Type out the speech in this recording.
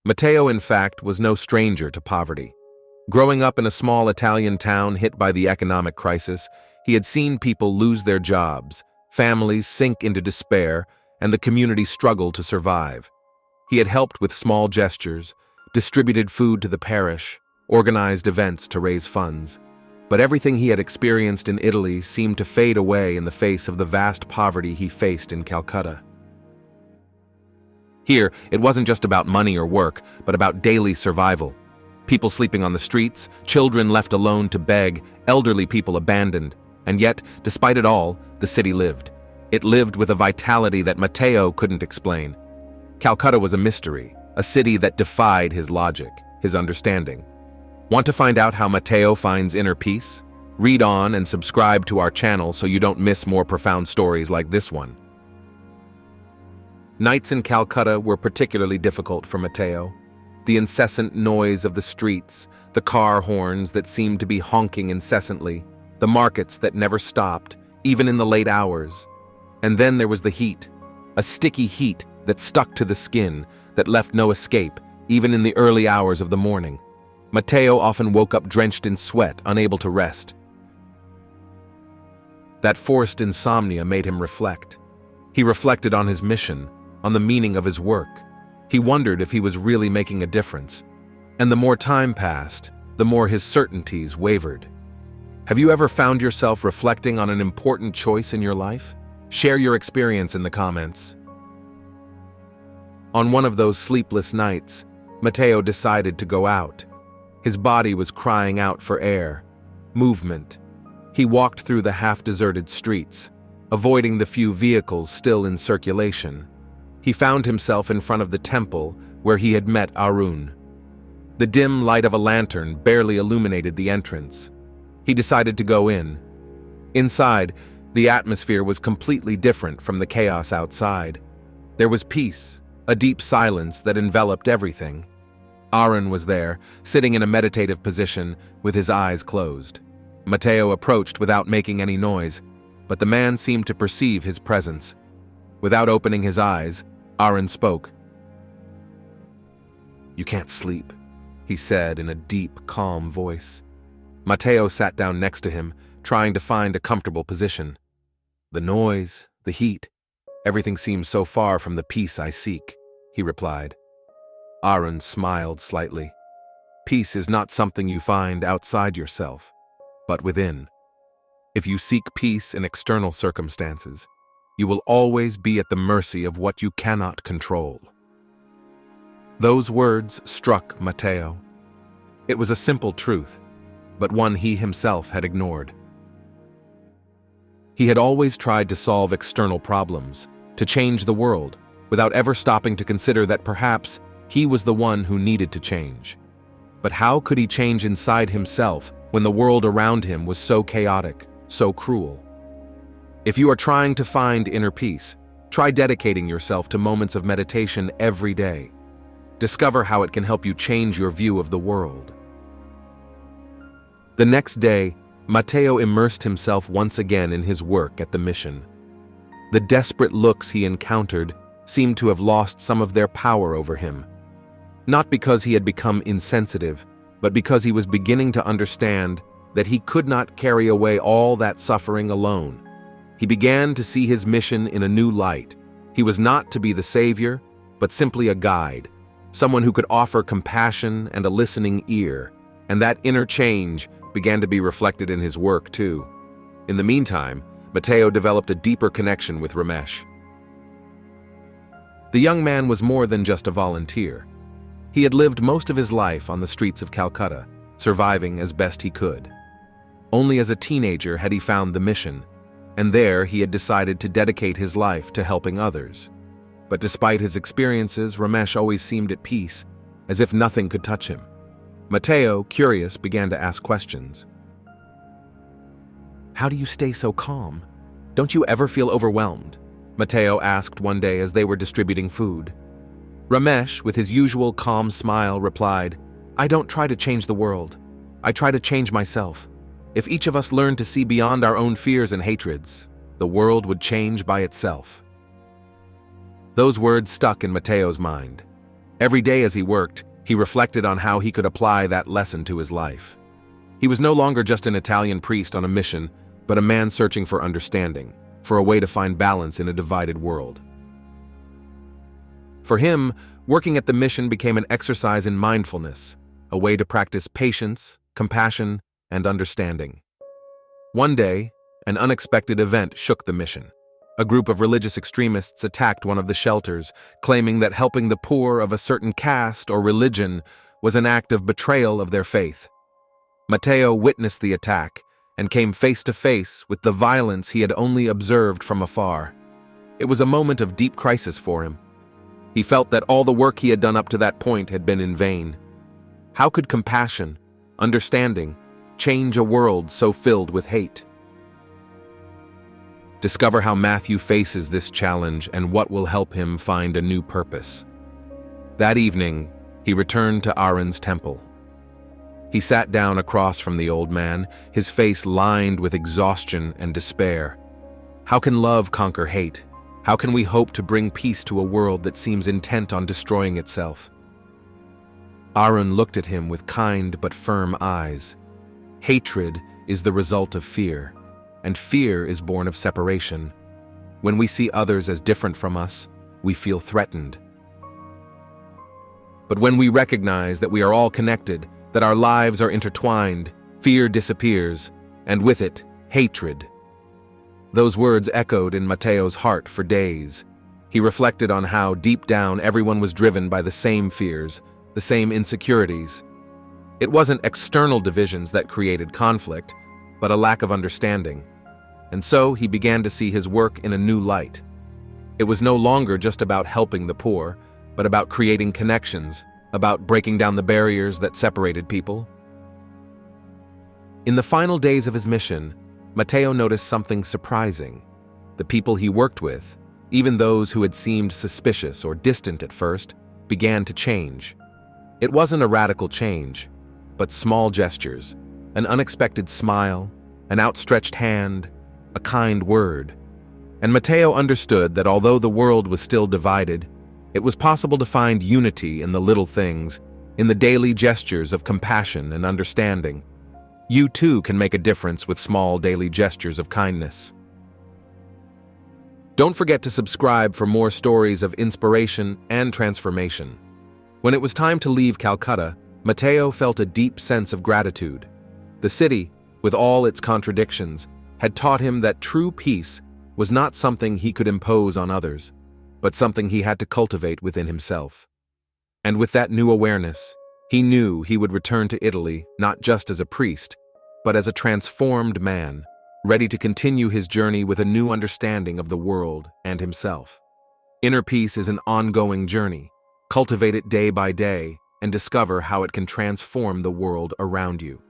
Matteo, in fact, was no stranger to poverty. Growing up in a small Italian town hit by the economic crisis, he had seen people lose their jobs, families sink into despair, and the community struggle to survive. He had helped with small gestures, distributed food to the parish, organized events to raise funds. But everything he had experienced in Italy seemed to fade away in the face of the vast poverty he faced in Calcutta. Here, it wasn't just about money or work, but about daily survival. People sleeping on the streets, children left alone to beg, elderly people abandoned. And yet, despite it all, the city lived. It lived with a vitality that Matteo couldn't explain. Calcutta was a mystery, a city that defied his logic, his understanding. Want to find out how Matteo finds inner peace? Read on and subscribe to our channel so you don't miss more profound stories like this one. Nights in Calcutta were particularly difficult for Matteo. The incessant noise of the streets, the car horns that seemed to be honking incessantly, the markets that never stopped, even in the late hours. And then there was the heat, a sticky heat that stuck to the skin, that left no escape, even in the early hours of the morning. Matteo often woke up drenched in sweat, unable to rest. That forced insomnia made him reflect. He reflected on his mission, on the meaning of his work. He wondered if he was really making a difference. And the more time passed, the more his certainties wavered. Have you ever found yourself reflecting on an important choice in your life? Share your experience in the comments. On one of those sleepless nights, Matteo decided to go out. His body was crying out for air, movement. He walked through the half-deserted streets, avoiding the few vehicles still in circulation. He found himself in front of the temple where he had met Arun. The dim light of a lantern barely illuminated the entrance. He decided to go in. Inside, the atmosphere was completely different from the chaos outside. There was peace, a deep silence that enveloped everything. Arun was there, sitting in a meditative position with his eyes closed. Matteo approached without making any noise, but the man seemed to perceive his presence. Without opening his eyes, Arun spoke. "You can't sleep," he said in a deep, calm voice. Matteo sat down next to him, trying to find a comfortable position. "The noise, the heat, everything seems so far from the peace I seek," he replied. Arun smiled slightly. "Peace is not something you find outside yourself, but within. If you seek peace in external circumstances, you will always be at the mercy of what you cannot control." Those words struck Matteo. It was a simple truth, but one he himself had ignored. He had always tried to solve external problems, to change the world, without ever stopping to consider that perhaps he was the one who needed to change. But how could he change inside himself when the world around him was so chaotic, so cruel? If you are trying to find inner peace, try dedicating yourself to moments of meditation every day. Discover how it can help you change your view of the world. The next day, Matteo immersed himself once again in his work at the mission. The desperate looks he encountered seemed to have lost some of their power over him. Not because he had become insensitive, but because he was beginning to understand that he could not carry away all that suffering alone. He began to see his mission in a new light. He was not to be the savior, but simply a guide, someone who could offer compassion and a listening ear, and that inner change began to be reflected in his work too. In the meantime, Matteo developed a deeper connection with Ramesh. The young man was more than just a volunteer. He had lived most of his life on the streets of Calcutta, surviving as best he could. Only as a teenager had he found the mission, and there he had decided to dedicate his life to helping others. But despite his experiences, Ramesh always seemed at peace, as if nothing could touch him. Matteo, curious, began to ask questions. "How do you stay so calm? Don't you ever feel overwhelmed?" Matteo asked one day as they were distributing food. Ramesh, with his usual calm smile, replied, "I don't try to change the world. I try to change myself. If each of us learned to see beyond our own fears and hatreds, the world would change by itself." Those words stuck in Matteo's mind. Every day as he worked, he reflected on how he could apply that lesson to his life. He was no longer just an Italian priest on a mission, but a man searching for understanding, for a way to find balance in a divided world. For him, working at the mission became an exercise in mindfulness, a way to practice patience, compassion, and understanding. One day, an unexpected event shook the mission. A group of religious extremists attacked one of the shelters, claiming that helping the poor of a certain caste or religion was an act of betrayal of their faith. Matteo witnessed the attack and came face to face with the violence he had only observed from afar. It was a moment of deep crisis for him. He felt that all the work he had done up to that point had been in vain. How could compassion, understanding, change a world so filled with hate? Discover how Matthew faces this challenge and what will help him find a new purpose. That evening, he returned to Arun's temple. He sat down across from the old man, his face lined with exhaustion and despair. How can love conquer hate? How can we hope to bring peace to a world that seems intent on destroying itself? Arun looked at him with kind but firm eyes. Hatred is the result of fear, and fear is born of separation. When we see others as different from us, we feel threatened. But when we recognize that we are all connected, that our lives are intertwined, fear disappears, and with it, hatred. Those words echoed in Matteo's heart for days. He reflected on how, deep down, everyone was driven by the same fears, the same insecurities. It wasn't external divisions that created conflict, but a lack of understanding. And so he began to see his work in a new light. It was no longer just about helping the poor, but about creating connections, about breaking down the barriers that separated people. In the final days of his mission, Matteo noticed something surprising. The people he worked with, even those who had seemed suspicious or distant at first, began to change. It wasn't a radical change, but small gestures, an unexpected smile, an outstretched hand, a kind word. And Matteo understood that although the world was still divided, it was possible to find unity in the little things, in the daily gestures of compassion and understanding. You too can make a difference with small daily gestures of kindness. Don't forget to subscribe for more stories of inspiration and transformation. When it was time to leave Calcutta, Matteo felt a deep sense of gratitude. The city, with all its contradictions, had taught him that true peace was not something he could impose on others, but something he had to cultivate within himself. And with that new awareness, he knew he would return to Italy not just as a priest, but as a transformed man, ready to continue his journey with a new understanding of the world and himself. Inner peace is an ongoing journey. Cultivate it day by day and discover how it can transform the world around you.